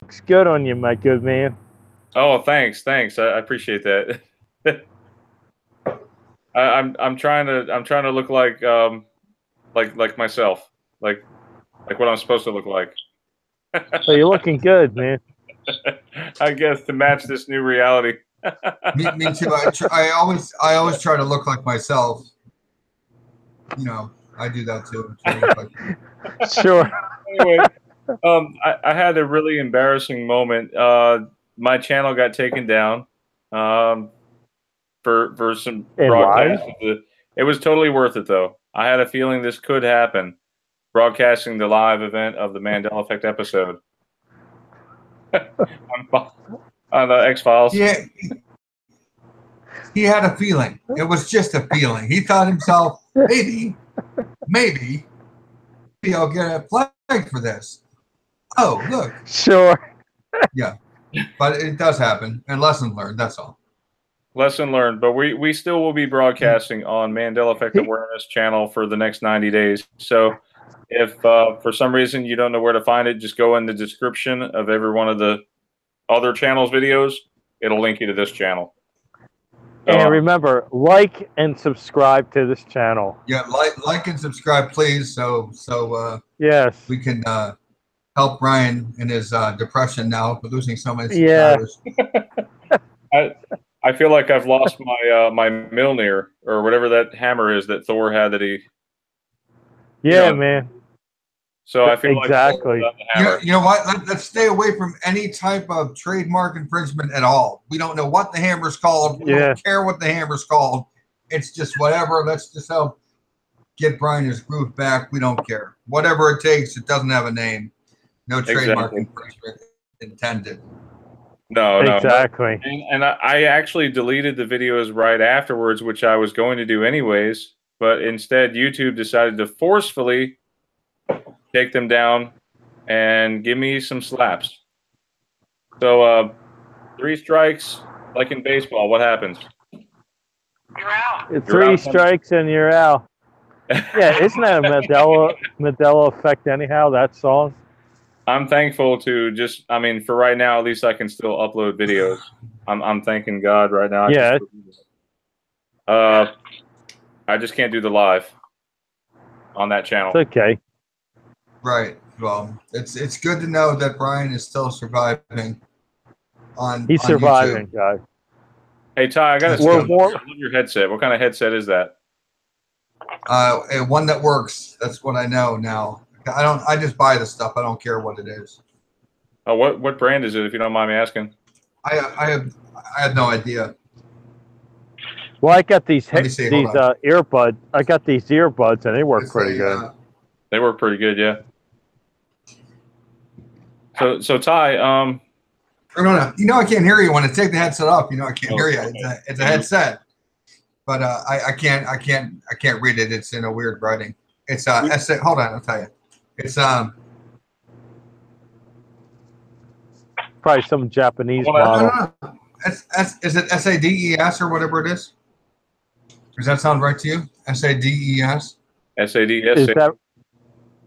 Looks good on you, my good man. Oh, thanks. I appreciate that. I'm trying to look like myself, like what I'm supposed to look like. So you're looking good, man. I guess to match this new reality. Me too. I always try to look like myself. You know, I do that too. Try to look like Sure. Anyway, I had a really embarrassing moment. My channel got taken down for some And broadcasts. why? It was totally worth it, though. I had a feeling this could happen. Broadcasting the live event of the Mandela Effect episode on the X-Files. yeah. He had a feeling. It was just a feeling. He thought himself, maybe I'll get a flag for this. Oh, look. Sure. Yeah. But it does happen. And lesson learned, that's all. Lesson learned, but we still will be broadcasting on Mandela Effect Awareness channel for the next 90 days. So if for some reason you don't know where to find it, just go in the description of every one of the other channels' videos. It'll link you to this channel. And remember, like and subscribe to this channel. Yeah, like and subscribe, please, so yes, we can help Ryan in his depression now for losing so many subscribers. I feel like I've lost my my Mjolnir or whatever that hammer is that Thor had that he. Yeah, man. So I feel exactly. Like you know what? Let's stay away from any type of trademark infringement at all. We don't know what the hammer's called. We don't care what the hammer's called. It's just whatever. Let's just help get Brian his groove back. We don't care. Whatever it takes. It doesn't have a name. No trademark infringement intended. No, exactly. And I actually deleted the videos right afterwards, which I was going to do anyways. But instead, YouTube decided to forcefully take them down and give me some slaps. So 3 strikes, like in baseball, what happens? You're out. You're 3 strikes and you're out. Yeah, isn't that a Mandela Effect anyhow, that song? I'm thankful to just, I mean, for right now, at least I can still upload videos. I'm thanking God right now. Yeah. I just can't do the live on that channel. It's okay. Right. Well, it's good to know that Brian is still surviving. He's surviving, guys. Hey Ty, I got to love your headset. What kind of headset is that? One that works. That's what I know now. I just buy the stuff. I don't care what it is. Oh, what brand is it? If you don't mind me asking. I have no idea. Well, I got these earbuds. I got these earbuds, and they work pretty good. They work pretty good, yeah. So Ty, I don't know. You know, I can't hear you when I take the headset off. You know, I can't hear you. It's a headset, but I can't read it. It's in a weird writing. It's hold on, I'll tell you. It's probably some Japanese model. Is it SADES or whatever it is? Does that sound right to you? SADES. SADES.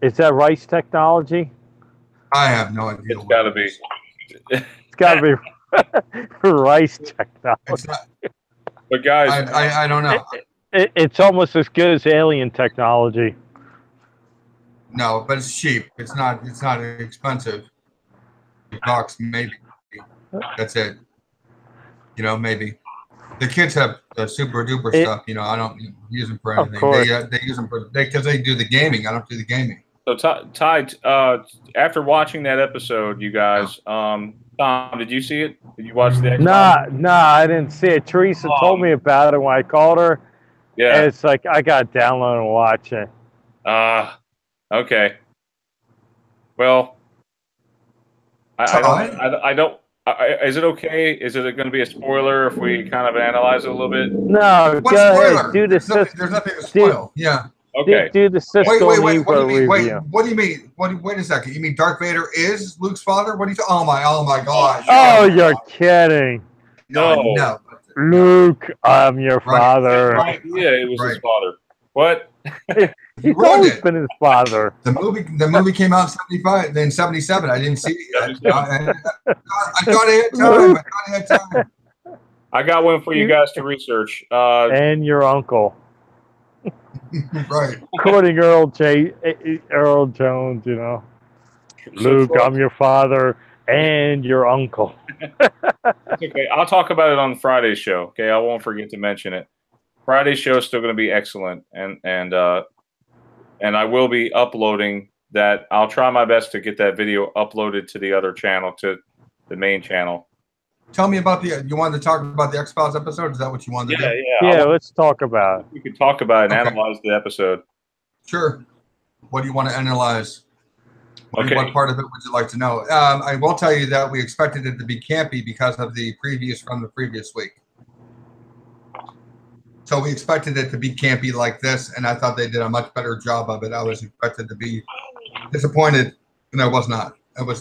Is that Rice Technology? I have no idea. It's got to be. It's got to be Rice Technology. It's not, but guys, I don't know. It's almost as good as alien technology. No, but it's cheap. It's not expensive. $1, maybe. That's it. You know, maybe. The kids have the super duper stuff. You know, I don't use them for anything. They use them because they do the gaming. I don't do the gaming. So Ty, after watching that episode, you guys, Tom, did you see it? Did you watch the? Nah, I didn't see it. Teresa told me about it when I called her. Yeah. And it's like I got to download and watch it. Okay. Well, I don't. Is it okay? Is it going to be a spoiler if we kind of analyze it a a little bit? No, what go spoiler? ahead. Do the there's nothing to spoil. Yeah. Okay. Do the Cisco wait. What do you mean? review. What do you mean? Wait a second. You mean Darth Vader is Luke's father? What are you? Oh my gosh. Oh, you're kidding. No. Luke, I'm your father. Yeah, it was his father. What? He's always been his father. The movie came out in 75, then 77. I didn't see it yet. I thought I had time. I got one for you guys to research. And your uncle. Right. Quoting Earl Jones, you know. Luke, I'm your father and your uncle. Okay, I'll talk about it on Friday's show. Okay, I won't forget to mention it. Friday's show is still going to be excellent, and I will be uploading that. I'll try my best to get that video uploaded to the other channel, to the main channel. Tell me about you wanted to talk about the X-Files episode? Is that what you wanted to do? Yeah, let's talk about it. We could talk about it and analyze the episode. Sure. What do you want to analyze? Okay. What part of it would you like to know? I will tell you that we expected it to be campy because of the previews from the previous week. So we expected it to be campy like this, and I thought they did a much better job of it. I was expected to be disappointed, and I was not.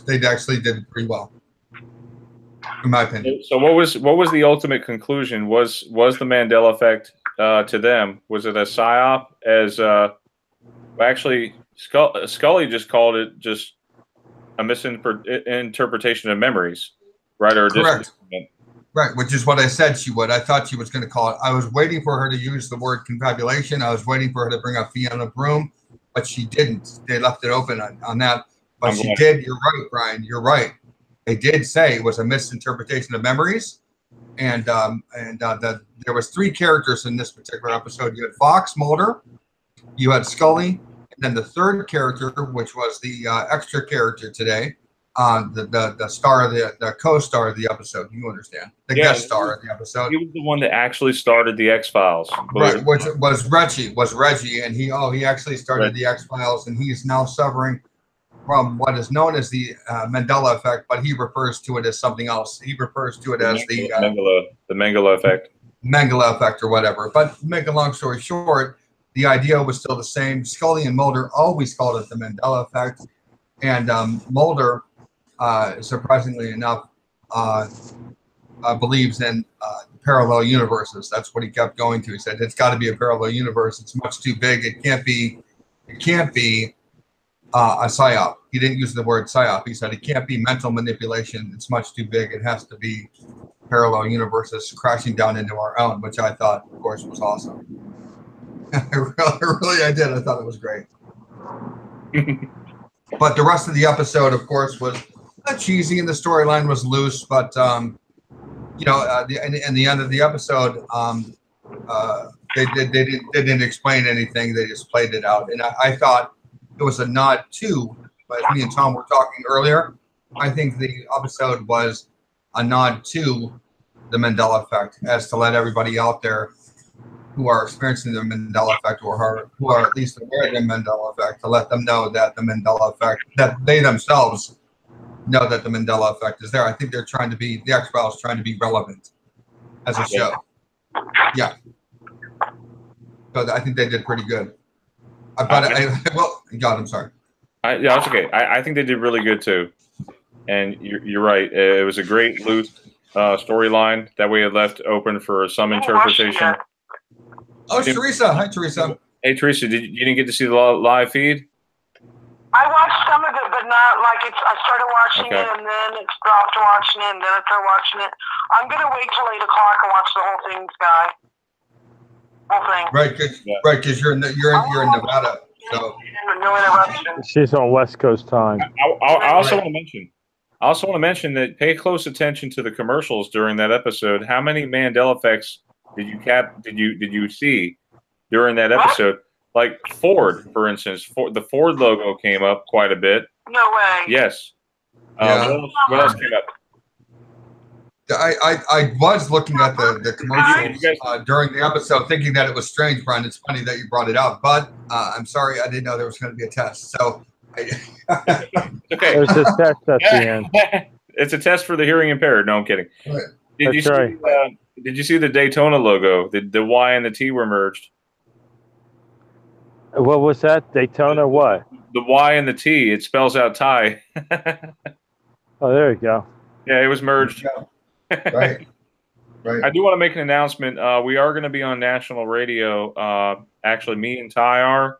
They actually did it pretty well, in my opinion. So what was the ultimate conclusion? Was the Mandela effect to them? Was it a psyop? As actually, Scully just called it just a misinterpretation of memories, right? Or correct. Right, which is what I said she would. I thought she was going to call it. I was waiting for her to use the word confabulation. I was waiting for her to bring up Fiona Broom, but she didn't. They left it open on that. But she did. You're right, Brian. You're right. They did say it was a misinterpretation of memories, and there was 3 characters in this particular episode. You had Fox, Mulder, you had Scully, and then the 3rd character, which was the extra character today. The star of the co-star of the episode, you understand, the guest star of the episode. He was the one that actually started the X-Files, right? Which was Reggie, and he actually started the X-Files, and he's now suffering from what is known as the Mandela effect, but he refers to it as something else. He refers to it as the Mengele effect, Mengele effect, or whatever. But to make a long story short, the idea was still the same. Scully and Mulder always called it the Mandela effect, and Mulder, surprisingly enough, believes in parallel universes. That's what he kept going to. He said it's got to be a parallel universe. It's much too big. It can't be a psyop. He didn't use the word psyop. He said it can't be mental manipulation. It's much too big. It has to be parallel universes crashing down into our own, which I thought, of course, was awesome. I did. I thought it was great. But the rest of the episode, of course, was cheesy, and the storyline was loose. But in the end of the episode, they didn't explain anything. They just played it out, and I thought it was a nod to. But me and Tom were talking earlier. I think the episode was a nod to the Mandela effect, as to let everybody out there who are experiencing the Mandela effect, or who are at least aware of the Mandela effect, to let them know that the Mandela effect, that they themselves know that the Mandela effect is there. I think they're trying to be, the X-Files trying to be relevant as a show. Yeah. So I think they did pretty good. I'm sorry. That's okay. I think they did really good too. And you're right. It was a great loose storyline that we had left open for some interpretation. Oh, Teresa. Hi, Teresa. Hey, Teresa, you didn't get to see the live feed? I watched some of it, but not like it's. I started watching it, and then it stopped watching it, and then I started watching it. I'm gonna wait till 8 o'clock and watch the whole thing, Sky. Whole thing. Right, because you're in Nevada, so no interruption. She's on West Coast time. I also want to mention that pay close attention to the commercials during that episode. How many Mandela effects did you see during that episode? Like Ford, for instance, the Ford logo came up quite a bit. No way. Yes. What else came up? I was looking at the commercials during the episode, thinking that it was strange, Brian. It's funny that you brought it up, but I'm sorry, I didn't know there was going to be a test. So, okay, there's a test at the end. It's a test for the hearing impaired. No, I'm kidding. Right. Did you see the Daytona logo? The Y and the T were merged. What was that? Daytona what? The Y and the T. It spells out tie. Oh, there you go. Yeah, it was merged. Right. Right. I do want to make an announcement. We are going to be on national radio. Actually, me and Ty are.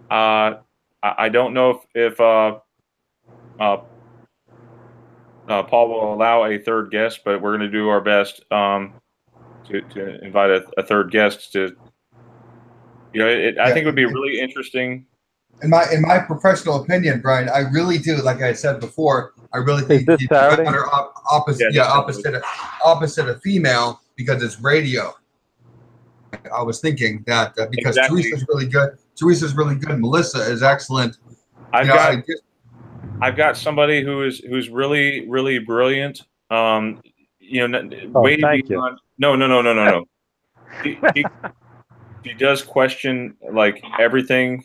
I don't know if Paul will allow a third guest, but we're going to do our best to invite a third guest to. I think it would be really interesting. In my professional opinion, Brian, I really do. Like I said before, I really think this Saturday? Opposite of female because it's radio. I was thinking that because Teresa's really good. Teresa's really good. Melissa is excellent. I've got somebody who's really, really brilliant. Way beyond. No. She does question like everything.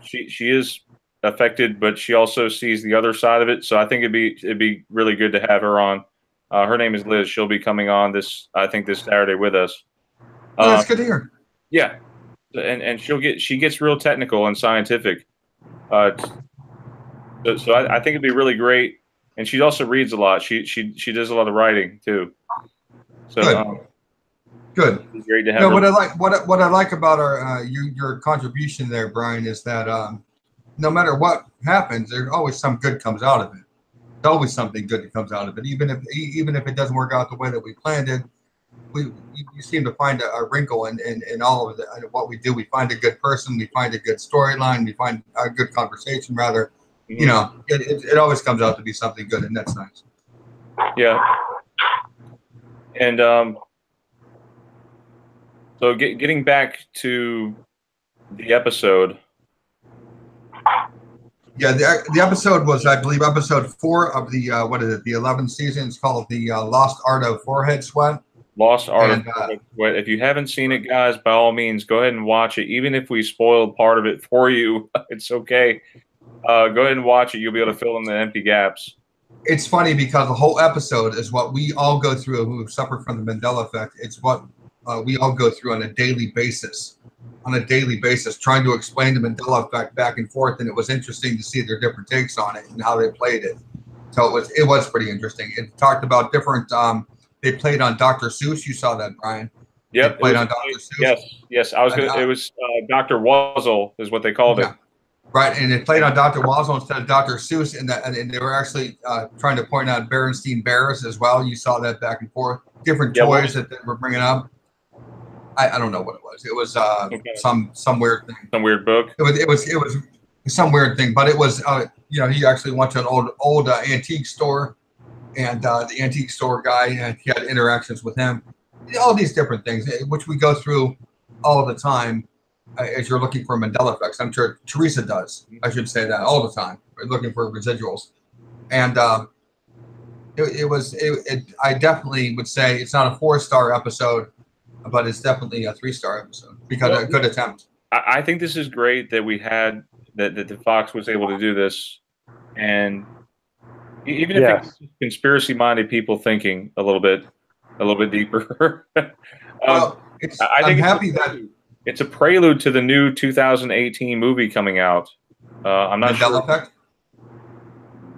She is affected, but she also sees the other side of it. So I think it'd be really good to have her on. Her name is Liz. She'll be coming on this Saturday with us. Oh, that's good to hear. Yeah, and she gets real technical and scientific. So I think it'd be really great. And she also reads a lot. She does a lot of writing too. So good. It's great to have. No, what I like about your contribution there, Brian, is that no matter what happens, there's always some good comes out of it. There's always something good that comes out of it, even if it doesn't work out the way that we planned it. You seem to find a wrinkle in all of what we do. We find a good person, we find a good storyline, we find a good conversation. Rather, mm-hmm. It always comes out to be something good, and that's nice. Yeah, and so getting back to the episode. Yeah, the episode was, I believe, episode 4 of the the 11th season. It's called the Lost Art of Forehead Sweat. Lost Art of Forehead Sweat. If you haven't seen it, guys, by all means, go ahead and watch it. Even if we spoiled part of it for you, it's okay. Go ahead and watch it. You'll be able to fill in the empty gaps. It's funny because the whole episode is what we all go through who suffer from the Mandela effect. It's what we all go through on a daily basis. Trying to explain the Mandela effect back and forth, and it was interesting to see their different takes on it and how they played it. So it was pretty interesting. It talked about different. They played on Dr. Seuss. You saw that, Brian? Yep. Played on Dr. Seuss. Yes. It was Dr. Wazzle is what they called it. Right, and it played on Dr. Wazzle instead of Dr. Seuss, and they were actually trying to point out Berenstein Bears as well. You saw that back and forth. Different toys that they were bringing up. I don't know what it was. It was some weird thing. Some weird book. It was some weird thing, but it was he actually went to an old antique store, and the antique store guy he had interactions with him. All these different things, which we go through all the time as you're looking for Mandela effects. I'm sure Teresa does. I should say that all the time. We're looking for residuals, and I definitely would say it's not a 4-star episode, but it's definitely a 3-star episode because a good attempt. I think this is great that we had that the Fox was able to do this, and even if it's conspiracy-minded people thinking a little bit deeper. Well, I'm happy that it's a prelude to the new 2018 movie coming out. I'm not Mandela sure. Effect?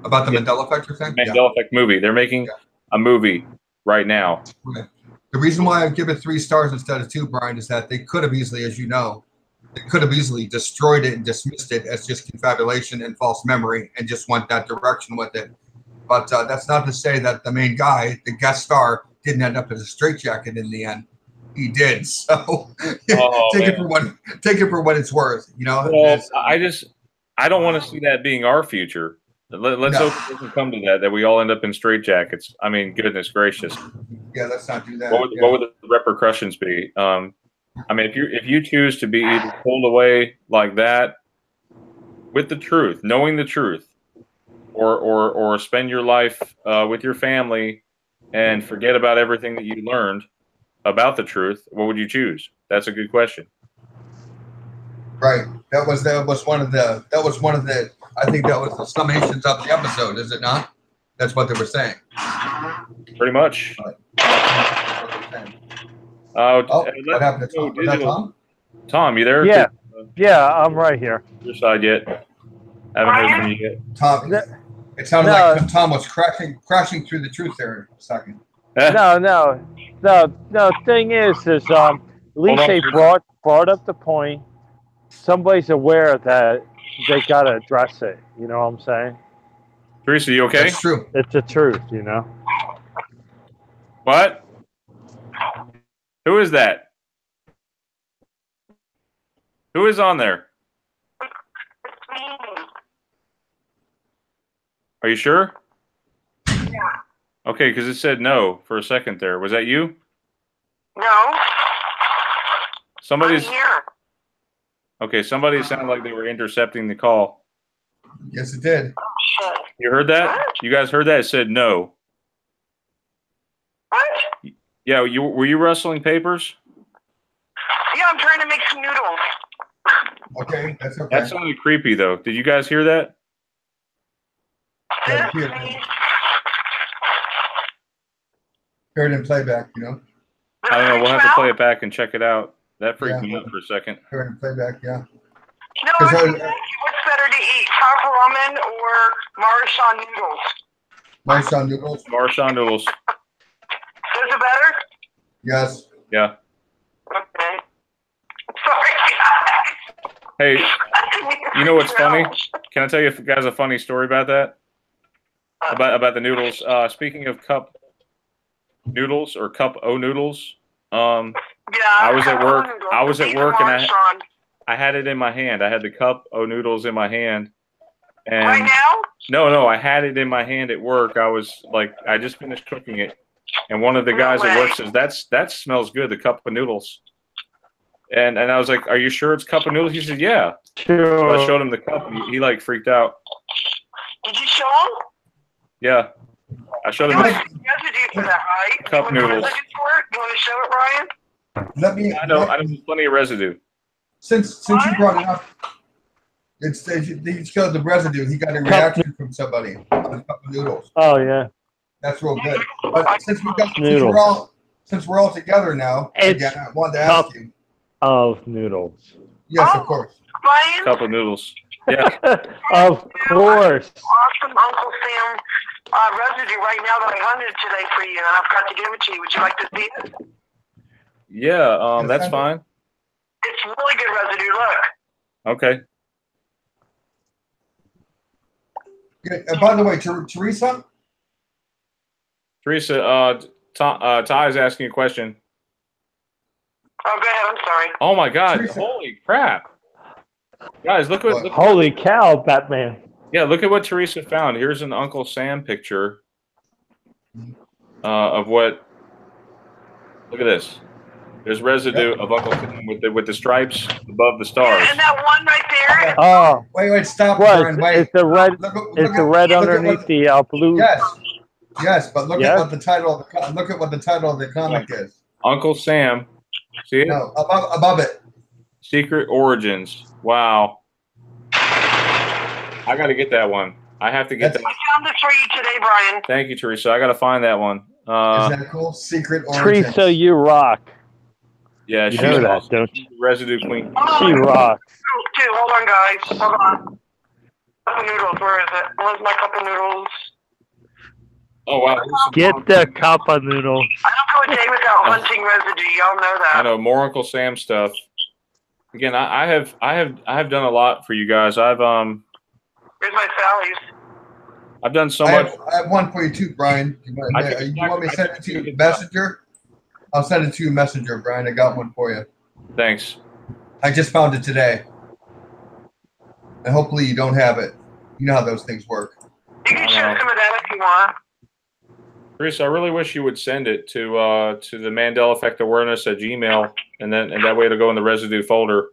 About the Mandela Effect, you're saying? Mandela Effect movie. They're making a movie right now. Okay. The reason why I give it 3 stars instead of 2, Brian, is that they could have easily, as you know, destroyed it and dismissed it as just confabulation and false memory and just went that direction with it. But that's not to say that the main guy, the guest star, didn't end up as a straitjacket in the end. He did. So take it for what it's worth. Well, I don't want to see that being our future. Let's hope it doesn't come to that we all end up in straitjackets. I mean, goodness gracious. Yeah, let's not do that. What would the repercussions be? I mean, if you choose to be either pulled away like that with the truth, knowing the truth, or spend your life with your family and forget about everything that you learned about the truth, what would you choose? That's a good question. Right. That was one of the. I think that was the summations of the episode, is it not? That's what they were saying. Pretty much. Right. What happened to Tom? Was that Tom? Tom, you there? Yeah, I'm right here. Your side yet? Haven't heard from you yet. Tom, it sounded like Tom was crashing through the truth there in a second. No. the thing is at least they brought up the point. Somebody's aware that they gotta address it. You know what I'm saying? Teresa, you okay? That's true. It's the truth, you know. What? Who is that? Who is on there? Are you sure? Yeah. Okay, because it said no for a second there. Was that you? No. Somebody's I'm here. okay. Somebody sounded like they were intercepting the call. Yes, it did. Oh, shit. You heard that? You guys heard that? It said no. What? Yeah, were you rustling papers? Yeah, I'm trying to make some noodles. Okay, that's okay. That sounded creepy though. Did you guys hear that? Yeah, This here. means- Hear it in playback, you know. I don't know. We'll have to play it back and check it out. That freaked Yeah. me out for a second. Hear it in playback, yeah. No, I was gonna ask you, what's better to eat, top ramen or Maruchan noodles? Nice on noodles. Maruchan noodles. Is it better? Yes. Yeah. Okay. Sorry. Hey, you know what's funny? Can I tell you guys a funny story about that? About the noodles. Speaking of cup noodles or cup o noodles, Yeah. I was at work. noodles. I was at These work are and Maruchan. I had it in my hand. I had the cup o noodles in my hand. And Right now? no, I had it in my hand at work. I was like, I just finished cooking it, and one of the guys at work says, "That smells good, the cup of noodles." And I was like, "Are you sure it's cup of noodles?" He said, "Yeah." Sure. So I showed him the cup. He like freaked out. Did you show them? Yeah, I showed You him. want residue for that, right? Cup You want noodles. residue for it? You want to show it, Ryan? Let me. I know there's plenty of residue. Since you brought it up, it's he showed the residue. He got a reaction from somebody on a cup of noodles. Oh yeah. That's real good. But since Noodles. we're all together now, It's again, I wanted to ask cup- you. Of noodles. Yes, Oh. of course. Ryan? Cup of noodles. Yeah. Of course. Awesome Uncle Sam residue right now that I hunted today for you, and I've got to give it to you. Would you like to see it? Yeah. That's fine. It's really good residue. Look. Okay. Yeah, by the way, Teresa, Teresa, Ty is asking a question. Oh, go ahead. I'm sorry. Oh my God! Teresa. Holy crap! Guys, look what. Look, Holy cow, Batman. yeah, look at what Teresa found. Here's an Uncle Sam picture of what. Look at this. There's residue of Uncle Sam with the stripes above the stars. And that one right there. Oh, wait, stop, what? Brian, wait. It's the red. Look It's the at- red look at underneath what- the blue. Yes, but look Yes? at what the title of the look at what the title of the comic is. Uncle Sam. See it? No, above it. Secret Origins. Wow. I got to get that one. I have to get that. I found it for you today, Brian. Thank you, Teresa. I got to find that one. Isn't that cool? Secret Origins. Teresa, you rock. Yeah, You she's know that, awesome. don't She's the residue queen. She rocks. Too. Hold on, guys. Hold on. Cup of noodles. Where is it? Where's my cup of noodles? Oh wow. Get the cup of noodles. I don't go a day without hunting residue. Y'all know that. I know more Uncle Sam stuff. Again, I have done a lot for you guys. Here's my Sally's. I've done so I much. have one for you too, Brian. You want me to send it to you Messenger? I'll send it to you Messenger, Brian. I got one for you. Thanks. I just found it today. And hopefully you don't have it. You know how those things work. You can share some of that if you want. Teresa, I really wish you would send it to the Mandela Effect Awareness at Gmail, and that way it'll go in the residue folder.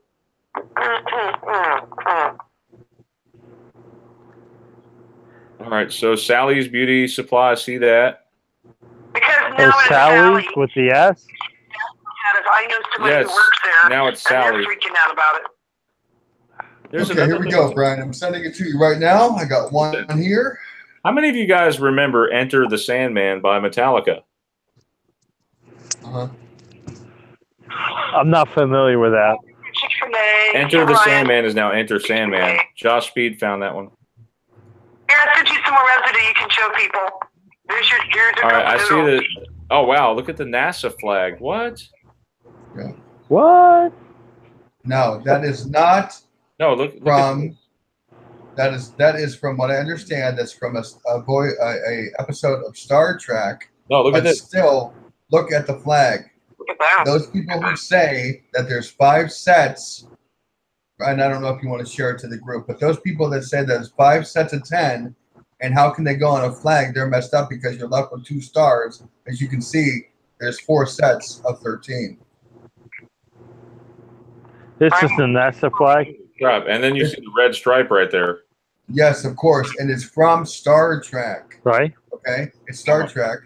All right, so Sally's Beauty Supply, see that? Because Oh, now it's Sally Sally. with the S? I know somebody Yes, who works there. now it's and they're Sally. freaking out about it. There's Okay, here we go, Brian. I'm sending it to you right now. I got one here. How many of you guys remember Enter the Sandman by Metallica? Uh-huh. I'm not familiar with that. Chick-fil-A. Enter the Ryan. Sandman is now Enter Sandman. Josh Speed found that one. Here, I sent you some more residue you can show people. There's your All right, I cup of see noodles. Oh wow! Look at the NASA flag. What? Yeah. What? No, that is not No, look from. That is from what I understand. That's from a episode of Star Trek. No, look at but this. still, look at the flag. Look at that. Those people who say that there's 5 sets, and I don't know if you want to share it to the group, but those people that say there's 5 sets of 10, and how can they go on a flag? They're messed up because you're left with 2 stars. As you can see, there's 4 sets of 13. This is the NASA flag? Crap. And then you see the red stripe right there. Yes, of course, and it's from Star Trek. Right. Okay, it's Star Trek,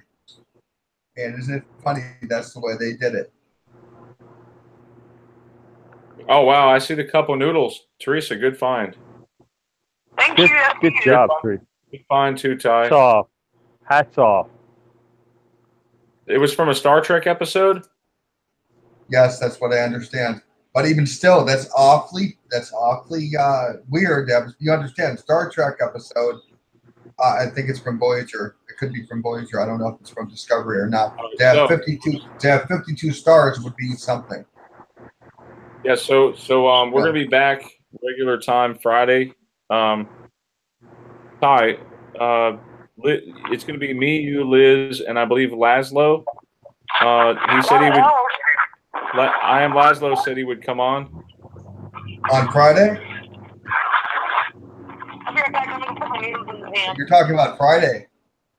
and isn't it funny? That's the way they did it. Oh wow! I see the cup of noodles. Teresa, good find. Thank Good, you. good job, Tree. Good find too, Ty. Hats off. Hats off. It was from a Star Trek episode. Yes, that's what I understand. But even still, that's awfully weird. You understand, Star Trek episode. I think it's from Voyager. It could be from Voyager. I don't know if it's from Discovery or not. To have 52 stars would be something. Yeah. So we're gonna be back regular time Friday. Ty, it's gonna be me, you, Liz, and I believe Laszlo. He said he would. I am Laszlo said he would come on Friday. I'll be right back. I'm going to put my needles in the pan. You're talking about Friday.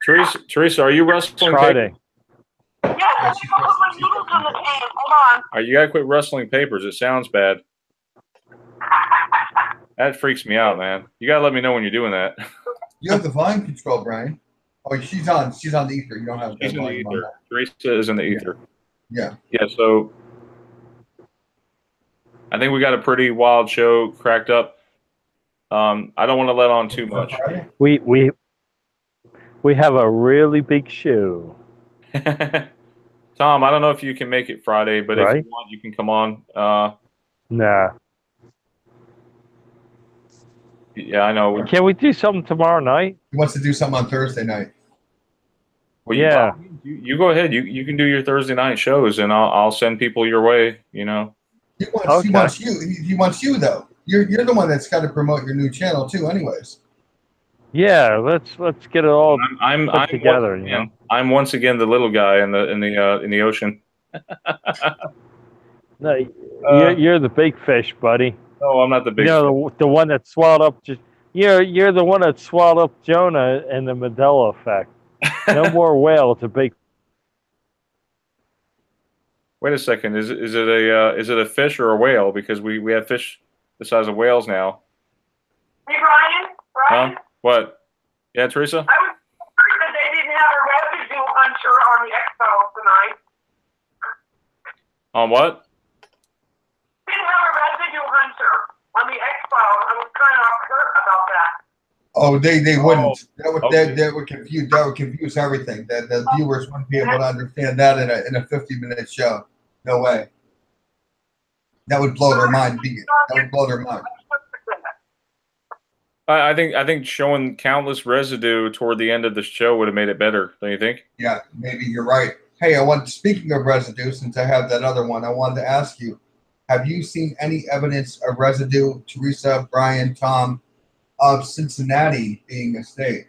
Teresa, are you wrestling? Friday. Yes, I'm going to put my needles in the pan. Hold on. You gotta quit wrestling papers. It sounds bad. That freaks me out, man. You gotta let me know when you're doing that. You have the volume control, Brian. Oh, she's on the ether. You don't have She's the in the volume on ether. that. Teresa is in the ether. Yeah. Yeah. So I think we got a pretty wild show cracked up. I don't want to let on too much. We have a really big show. Tom, I don't know if you can make it Friday, but Right? if you want, you can come on. Nah. Yeah, I know. Can we do something tomorrow night? He wants to do something on Thursday night. Well, Yeah. You go ahead. You can do your Thursday night shows, and I'll send people your way. You know. He wants you. He wants you though. You're the one that's got to promote your new channel too, anyways. Yeah, let's get it all I'm put together. You know. I'm once again the little guy in the ocean. No, you're the big fish, buddy. No, I'm not the big. You know, the one that swallowed up. You're the one that swallowed up Jonah and the Mandela Effect. No more whale. It's a big. Wait a second. Is it a fish or a whale? Because we have fish the size of whales now. Hey, Brian? Huh? What? Yeah, Teresa? I was worried that they didn't have a residue hunter on the expo tonight. On what? They didn't have a residue hunter on the expo. I was kind of hurt about that. Oh, they wouldn't. Okay. That would confuse everything. The viewers wouldn't be able to understand that in a 50-minute show. No way. That would blow their mind. That would blow their mind. I think showing countless residue toward the end of the show would have made it better. Don't you think? Yeah, maybe you're right. Hey, speaking of residue, since I have that other one, I wanted to ask you: have you seen any evidence of residue, Teresa, Brian, Tom, of Cincinnati being a state?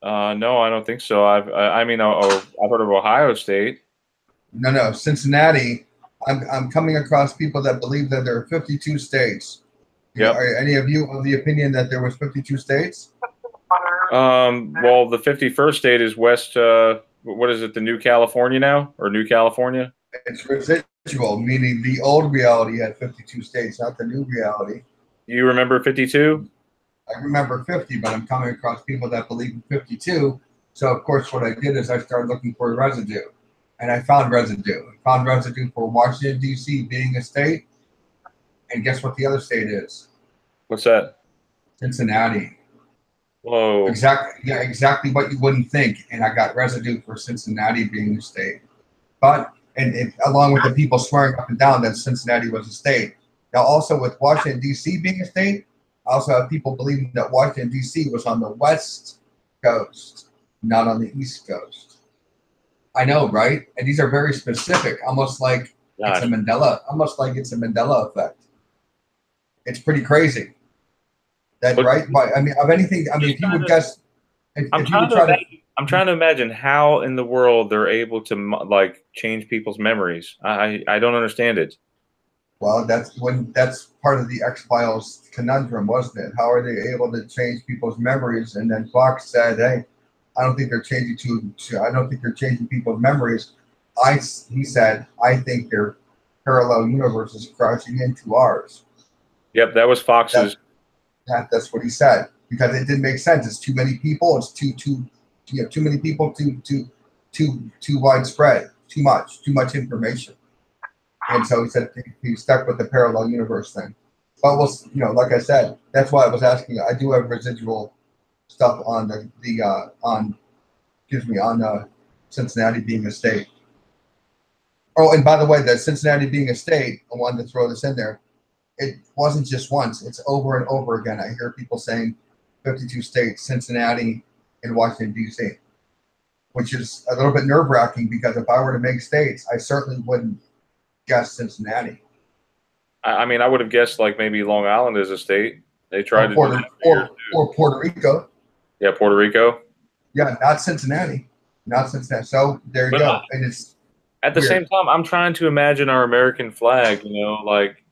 No, I don't think so. I've heard of Ohio State. No, Cincinnati. I'm coming across people that believe that there are 52 states. Yep. Are any of you of the opinion that there was 52 states? Well, the 51st state is West. What is it? The New California now, or New California? It's residual, meaning the old reality had 52 states, not the new reality. You remember 52? I remember 50, but I'm coming across people that believe in 52. So, of course, what I did is I started looking for residue. And I found residue. I found residue for Washington, D.C. being a state. And guess what the other state is? What's that? Cincinnati. Whoa. Exactly what you wouldn't think. And I got residue for Cincinnati being a state. But, along with the people swearing up and down that Cincinnati was a state. Now, also with Washington, D.C. being a state, I also have people believing that Washington, D.C. was on the West Coast, not on the East Coast. I know, right? And these are very specific, almost like it's a Mandela effect. It's pretty crazy. That right? I mean, of anything. I mean, if you would guess, I'm trying to imagine how in the world they're able to like change people's memories. I don't understand it. Well, that's part of the X-Files conundrum, wasn't it? How are they able to change people's memories? And then Fox said, "Hey, I don't think they're changing I don't think they're changing people's memories." He said, "I think their parallel universe is crashing into ours." Yep, that was Fox's. That's what he said, because it didn't make sense. It's too many people. It's too many people. Too widespread. Too much information. And so he said he stuck with the parallel universe thing. But we'll, like I said, that's why I was asking. I do have residual stuff on on Cincinnati being a state. Oh, and by the way, the Cincinnati being a state, I wanted to throw this in there. It wasn't just once. It's over and over again. I hear people saying 52 states, Cincinnati, and Washington, D.C., which is a little bit nerve-wracking, because if I were to make states, I certainly wouldn't guess Cincinnati. I mean, I would have guessed like maybe Long Island is a state. They tried or Puerto Rico. Yeah, Puerto Rico. Yeah, not Cincinnati. Not Cincinnati. So there you go. And it's at the same time, I'm trying to imagine our American flag, like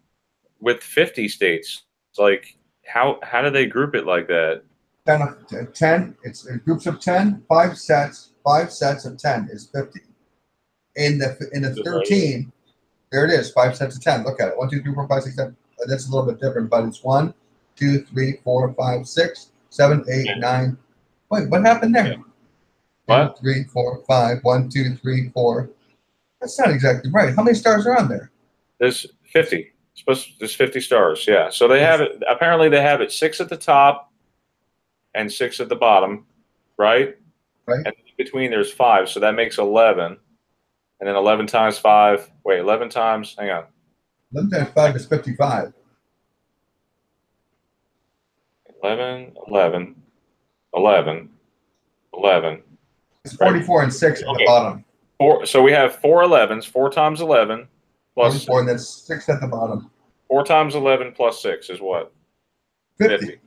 with 50 states. It's like, how do they group it like that? 10. It's in groups of 10. 5 sets of 10 is 50. In the 13, there it is. 5 sets of 10. Look at it. 1, 2, 3, 4, 5, 6, 7. That's a little bit different, but it's 1, 2, 3, 4, 5, 6, 7, 8, 9. Wait, what happened there? What? 2, 3, 4, 5. 1, 2, 3, 4. That's not exactly right. How many stars are on there? There's 50. There's 50 stars. Yeah. So they have it. Apparently, they have it 6 at the top and 6 at the bottom, right? Right. And in between there's 5, so that makes 11. And then 11 times 5. Wait, 11 times. Hang on. 11 times 5 is 55. 11, 11, 11, 11. It's 44 and 6 at the bottom. 4. So we have 4 11s. 4 times 11 plus 44, and then 6 at the bottom. 4 times 11 plus 6 is what? 50.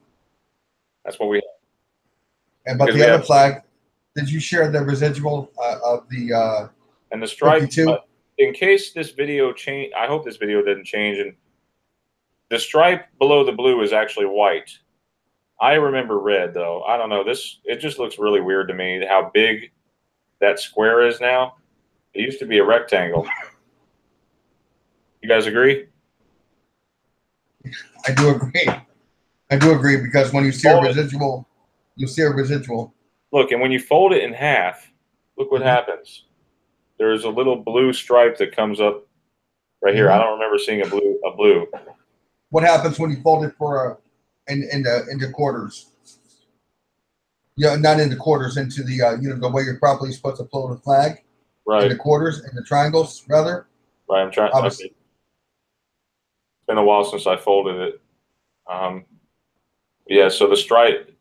That's what we have. And but the other flag, did you share the residual of the and the stripe? 52? In case this video change, I hope this video didn't change. And the stripe below the blue is actually white. I remember red though. I don't know. It just looks really weird to me how big that square is now. It used to be a rectangle. You guys agree? I do agree. I do agree, because when you see a residual, you see a residual. Look, and when you fold it in half, look what happens. There's a little blue stripe that comes up right here. I don't remember seeing a blue. What happens when you fold it for into quarters? Yeah, not into quarters, into the the way you're properly supposed to fold a flag. Right. In the quarters, in the triangles, rather. Right. I'm trying. Okay. It's been a while since I folded it. Yeah. So the stripe.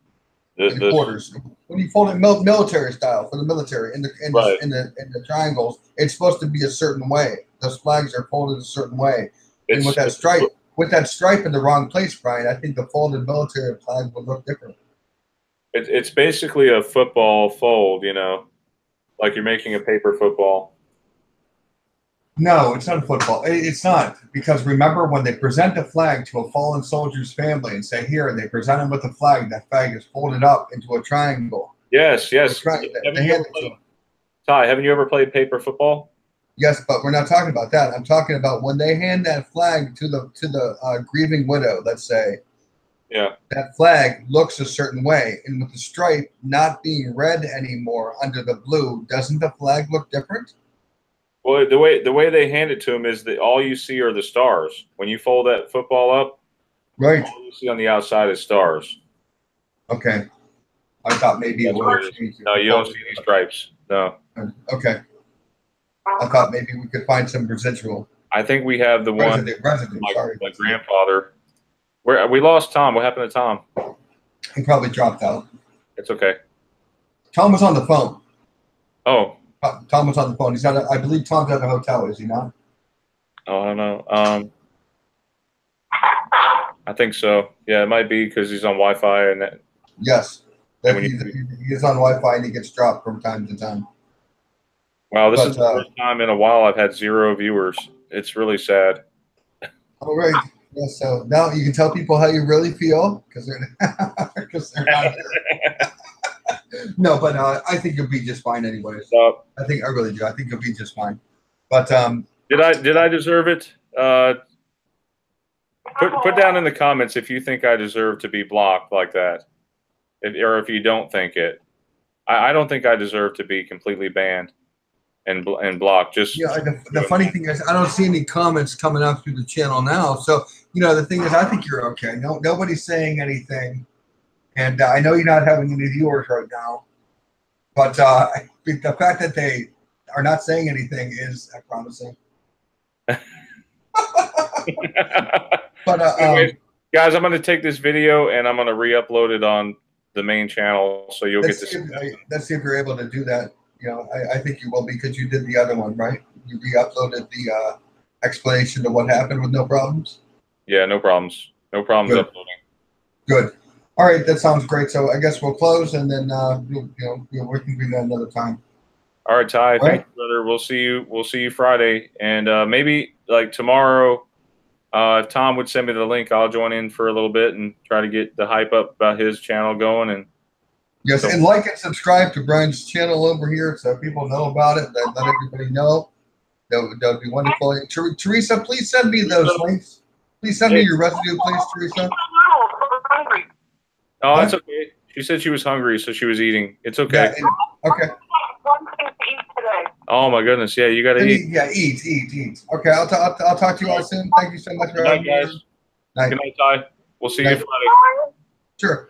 The quarters. When you fold it military style, for the military, in the triangles, it's supposed to be a certain way. Those flags are folded a certain way. And with that stripe in the wrong place, Brian, I think the folded military flag would look different. It's basically a football fold, like you're making a paper football. No, it's not a football. It's not, because remember when they present the flag to a fallen soldier's family and say, here, and they present him with the flag, that flag is folded up into a triangle. Yes. Ty, haven't you ever played paper football? Yes, but we're not talking about that. I'm talking about when they hand that flag to the grieving widow, let's say. Yeah. That flag looks a certain way, and with the stripe not being red anymore under the blue, doesn't the flag look different? Well, the way they hand it to him is that all you see are the stars. When you fold that football up, right, all you see on the outside is stars. Okay. I thought maybe it was. No, you don't see any stripes. No. Okay. I thought maybe we could find some residual. I think we have the one. Sorry. My grandfather. We lost Tom. What happened to Tom? He probably dropped out. It's okay. Tom was on the phone. Oh, Tom was on the phone. He's at. I believe Tom's at the hotel. Is he not? Oh, I don't know. I think so. Yeah, it might be because he's on Wi-Fi and that. Yes, he is on Wi-Fi and he gets dropped from time to time. Wow, this is the first time in a while I've had 0 viewers. It's really sad. All right. Yeah, so now you can tell people how you really feel because they're not here. No, but I think you'll be just fine anyways. I really do. I think you'll be just fine. But did I deserve it? Put down in the comments if you think I deserve to be blocked like that, or if you don't think it. I don't think I deserve to be completely banned and blocked. Just the funny thing is I don't see any comments coming up through the channel now. So the thing is I think you're okay. Nobody's saying anything, and I know you're not having any viewers right now, but the fact that they are not saying anything is promising. But anyways, guys, I'm going to take this video and I'm going to re-upload it on the main channel, so you'll get to see it. Let's see if you're able to do that. I think you will because you did the other one, right? You re-uploaded the explanation of what happened with no problems. Yeah, no problems. No problems Good. uploading. Good. All right, that sounds great. So I guess we'll close and then we can do that another time. All right, Ty. Thank you, brother. We'll see you. We'll see you Friday, and maybe like tomorrow. If Tom would send me the link, I'll join in for a little bit and try to get the hype up about his channel going. And yes, and like and subscribe to Brian's channel over here so people know about it. Let everybody know. That would be wonderful. Teresa, please send me those links. Please send me your residue, please, Teresa. Oh, that's okay. She said she was hungry, so she was eating. It's okay. Yeah, okay. One thing to eat today. Oh my goodness! Yeah, you got to eat. Yeah, eat. Okay, I'll talk to you all soon. Thank you so much for having me. Good night, guys. Night. Good night, Ty. We'll see you Friday. Sure.